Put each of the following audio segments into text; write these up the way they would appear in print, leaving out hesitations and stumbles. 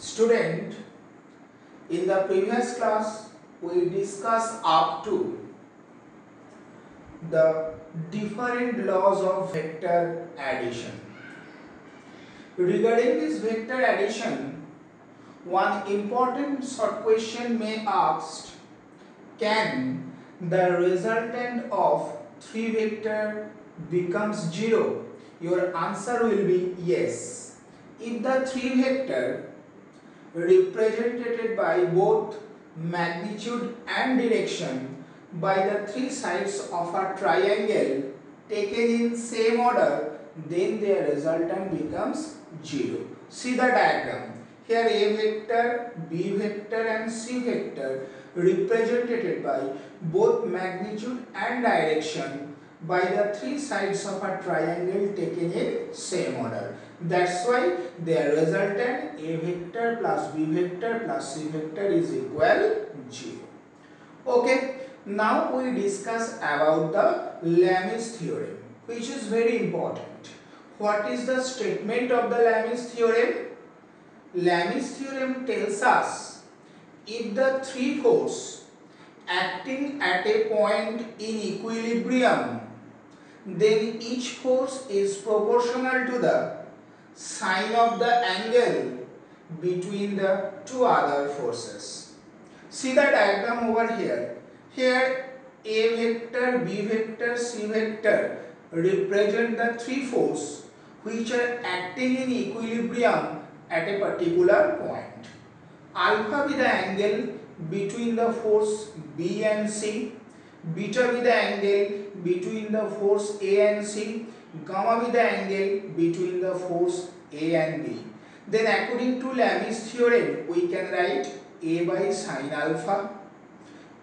Student, in the previous class we discussed up to the different laws of vector addition. Regarding this vector addition, one important short question may ask, can the resultant of 3 vector becomes 0? Your answer will be yes. If the 3 vector represented by both magnitude and direction by the 3 sides of a triangle taken in same order, then their resultant becomes 0. See the diagram. Here A vector, B vector and C vector represented by both magnitude and direction by the 3 sides of a triangle taken in same order. That's why their resultant A vector plus B vector plus C vector is equal 0. Okay, now we discuss about the Lami's theorem, which is very important. What is the statement of the Lami's theorem? Lami's theorem tells us if the 3 forces acting at a point in equilibrium, then each force is proportional to the sine of the angle between the two other forces. See the diagram over here. Here A vector, B vector, C vector represent the 3 forces which are acting in equilibrium at a particular point. Alpha be the angle between the force B and C, beta be the angle between the force A and C, gamma be the angle between the force A and B. Then according to Lami's theorem, we can write A by sine alpha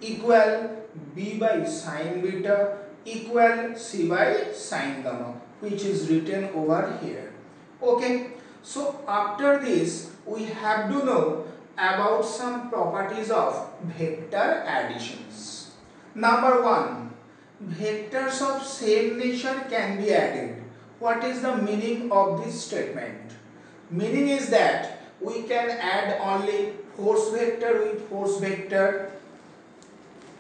equal B by sine beta equal C by sine gamma, which is written over here. Okay, so after this we have to know about some properties of vector additions. Number 1, vectors of same nature can be added. What is the meaning of this statement? Meaning is that we can add only force vector with force vector,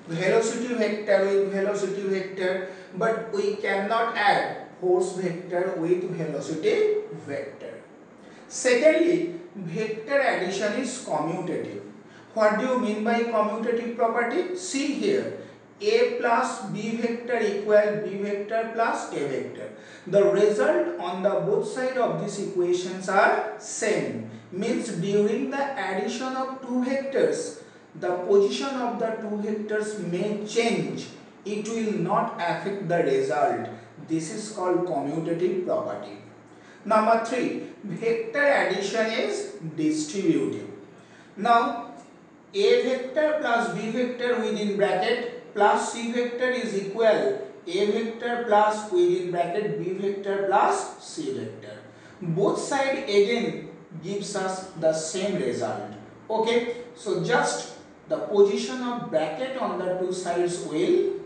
velocity vector with velocity vector, but we cannot add force vector with velocity vector. Secondly, vector addition is commutative. What do you mean by commutative property? See here, A plus B vector equal B vector plus A vector. The result on the both sides of these equations are same. Means during the addition of two vectors, the position of the two vectors may change. It will not affect the result. This is called commutative property. Number 3, vector addition is distributive. Now, A vector plus B vector within bracket plus C vector is equal A vector plus within bracket B vector plus C vector. Both sides again gives us the same result. Okay, so just the position of bracket on the two sides will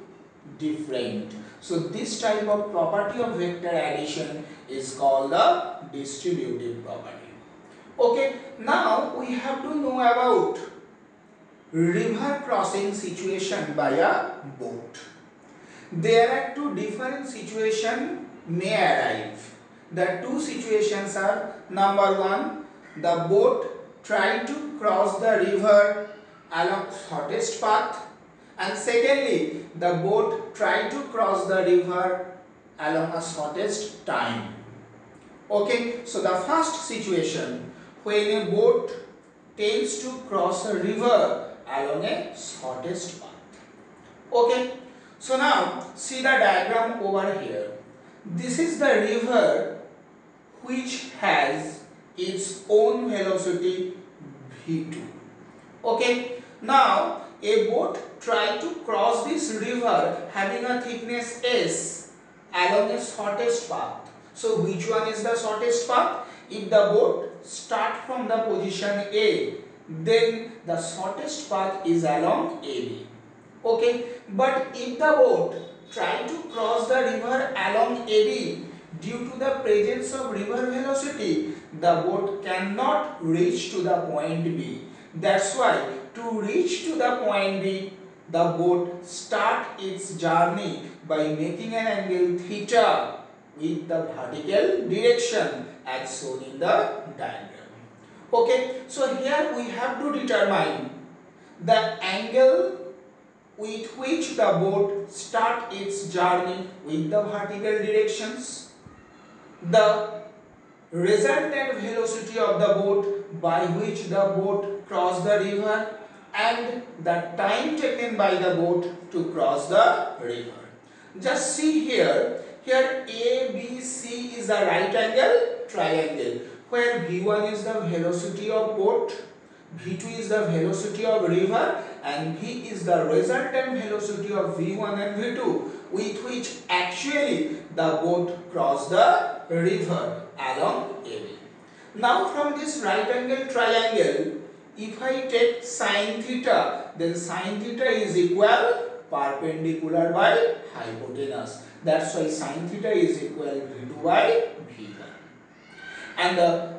different. So this type of property of vector addition is called the distributive property. Okay, now we have to know about river crossing situation by a boat. There are two different situations may arise. The two situations are, number 1, the boat try to cross the river along shortest path, and secondly, the boat try to cross the river along a shortest time. Okay, so the first situation, when a boat tends to cross a river along a shortest path. Okay, so now see the diagram over here. This is the river which has its own velocity v2. Okay, now a boat try to cross this river having a thickness s along a shortest path. So which one is the shortest path? If the boat start from the position A, then the shortest path is along AB. Okay, but if the boat try to cross the river along AB, due to the presence of river velocity, the boat cannot reach to the point B. That's why to reach to the point B, the boat start its journey by making an angle theta with the vertical direction as shown in the diagram. Okay, so here we have to determine the angle with which the boat start its journey with the vertical directions, the resultant velocity of the boat by which the boat cross the river, and the time taken by the boat to cross the river. Just see here, ABC is a right angle triangle where V1 is the velocity of boat, V2 is the velocity of river, and V is the resultant velocity of V1 and V2 with which actually the boat cross the river along AB. Now from this right angle triangle, if I take sin theta, then sin theta is equal perpendicular by hypotenuse. That's why sin theta is equal V2 by V1. And the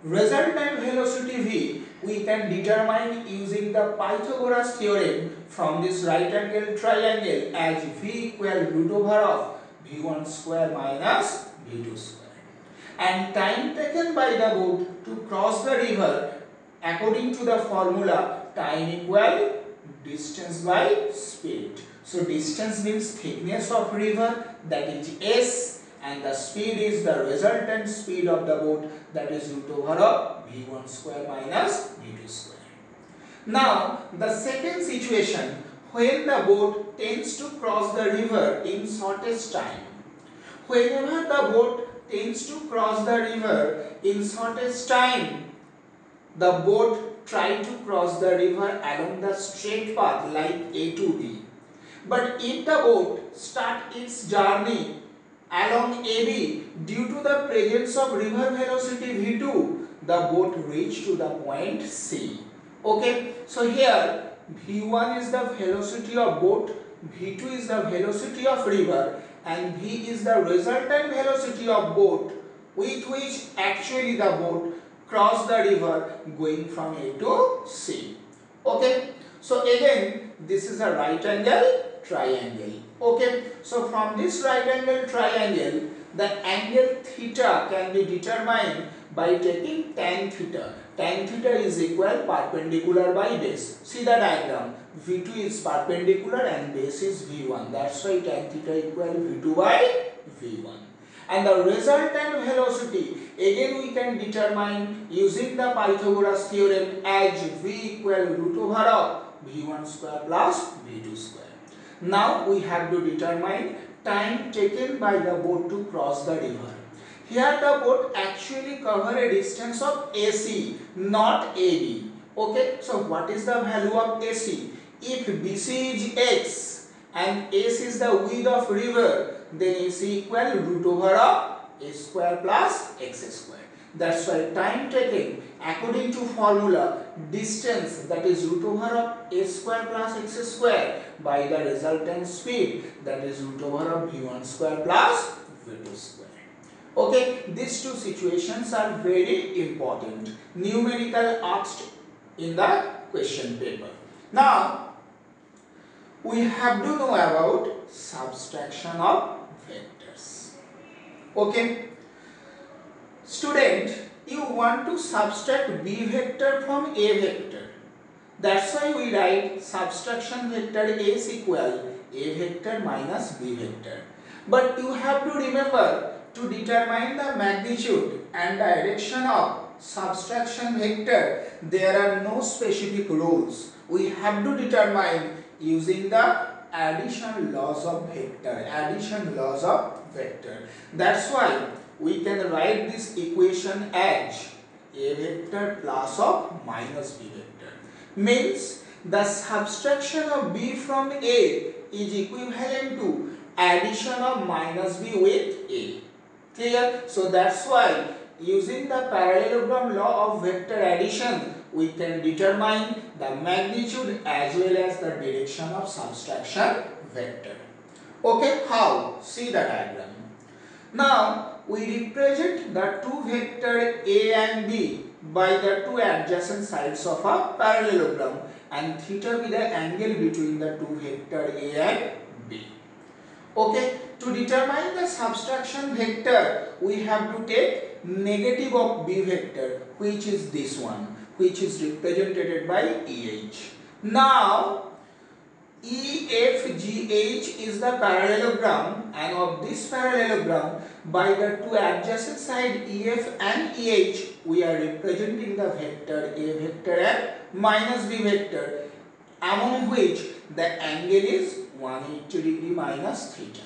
resultant velocity V we can determine using the Pythagoras theorem from this right angle triangle as V equal root over of V1 square minus V2 square. And time taken by the boat to cross the river, according to the formula, time equal distance by speed. So distance means thickness of river, that is S, and the speed is the resultant speed of the boat, that is root over of V1 square minus V2 square. Now the second situation, when the boat tends to cross the river in shortest time. Whenever the boat tends to cross the river in shortest time, the boat try to cross the river along the straight path like A to B. But if the boat start its journey along AB, due to the presence of river velocity V2, the boat reach to the point C. Okay, so here V1 is the velocity of boat, V2 is the velocity of river, and V is the resultant velocity of boat with which actually the boat cross the river going from A to C. Okay, so again this is a right angle triangle. Okay, so from this right angle triangle, the angle theta can be determined by taking tan theta. Tan theta is equal perpendicular by base. See the diagram. V2 is perpendicular and base is V1. That's why tan theta equal V2 by V1. And the resultant velocity again we can determine using the Pythagoras theorem as V equal root over of V1 square plus V2 square. Now we have to determine time taken by the boat to cross the river. Here the boat actually cover a distance of AC, not AB. Okay, so what is the value of AC? If BC is X and S is the width of river, then AC equal root over of A square plus X square. That's why time taken according to formula distance, that is root over of A square plus X square, by the resultant speed, that is root over of V1 square plus V2 square. Okay, these two situations are very important, numerical asked in the question paper. Now we have to know about subtraction of vectors. Okay, student, you want to subtract B vector from A vector. That's why we write subtraction vector is equal A vector minus B vector. But you have to remember, to determine the magnitude and direction of subtraction vector, there are no specific rules. We have to determine using the addition laws of vector. That's why we can write this equation as A vector plus of minus B vector. Means the subtraction of B from A is equivalent to addition of minus B with A. Clear? So that's why using the parallelogram law of vector addition, we can determine the magnitude as well as the direction of subtraction vector. Okay, how? See the diagram. Now we represent the two vector A and B by the two adjacent sides of a parallelogram, and theta be the angle between the two vector A and B. Okay, to determine the subtraction vector, we have to take negative of B vector, which is this one, which is represented by EH. Now, EFGH is the parallelogram, and of this parallelogram, by the two adjacent side EF and EH, we are representing the vector A vector and minus B vector, among which the angle is 180 degree minus theta.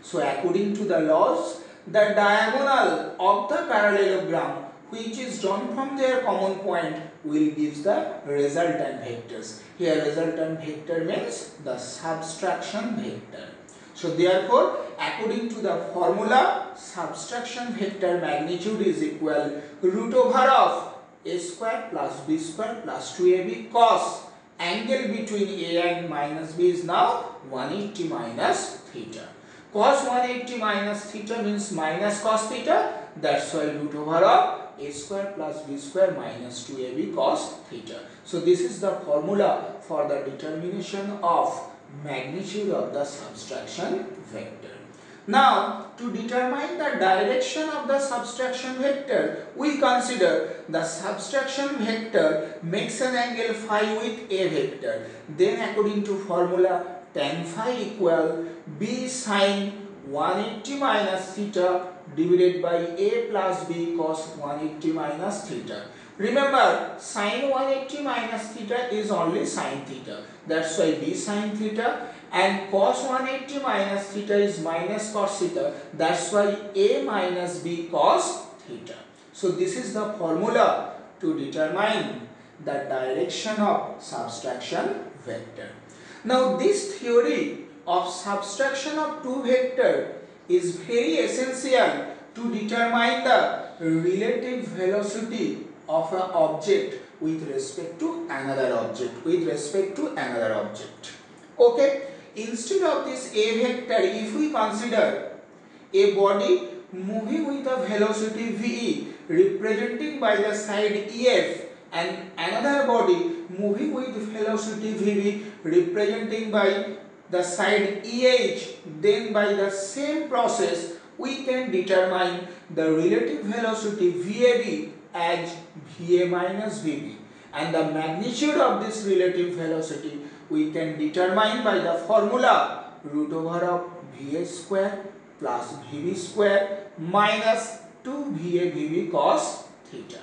So according to the laws, the diagonal of the parallelogram, which is drawn from their common point, will give the resultant vectors. Here resultant vector means the subtraction vector. So therefore, according to the formula, subtraction vector magnitude is equal root over of a square plus b square plus 2ab cos angle between a and minus b is now 180 minus theta. Cos 180 minus theta means minus cos theta. That's why root over of a square plus b square minus 2ab cos theta. So this is the formula for the determination of magnitude of the subtraction vector. Now, to determine the direction of the subtraction vector, we consider the subtraction vector makes an angle phi with a vector. Then according to formula, tan phi equal b sin 180 minus theta divided by a plus b cos 180 minus theta. Remember, sin 180 minus theta is only sin theta. That's why b sin theta, and cos 180 minus theta is minus cos theta. That's why a minus b cos theta. So this is the formula to determine the direction of subtraction vector. Now this theory of subtraction of two vectors is very essential to determine the relative velocity of an object with respect to another object. Okay, instead of this a vector, if we consider a body moving with a velocity v representing by the side EF, and another body moving with velocity vv representing by the side EH, then by the same process we can determine the relative velocity VAB as VA minus VB, and the magnitude of this relative velocity we can determine by the formula root over of VA square plus VB square minus 2VA VB cos theta.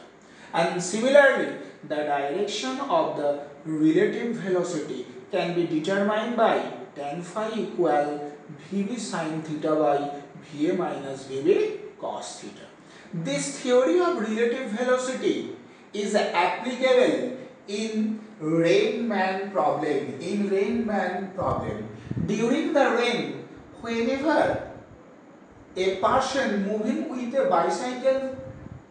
And similarly, the direction of the relative velocity can be determined by tan phi equal VB sin theta by VA minus VB cos theta. This theory of relative velocity is applicable in Rayman problem. During the rain, whenever a person moving with a bicycle,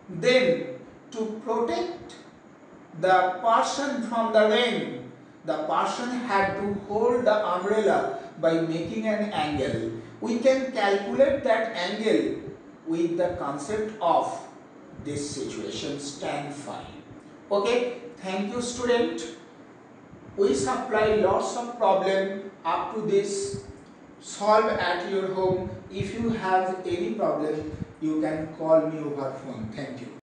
then to protect the person from the rain, the person had to hold the umbrella by making an angle. We can calculate that angle with the concept of this situation, tan phi. Okay, thank you student. We supply lots of problem up to this. Solve at your home. If you have any problem, you can call me over phone. Thank you.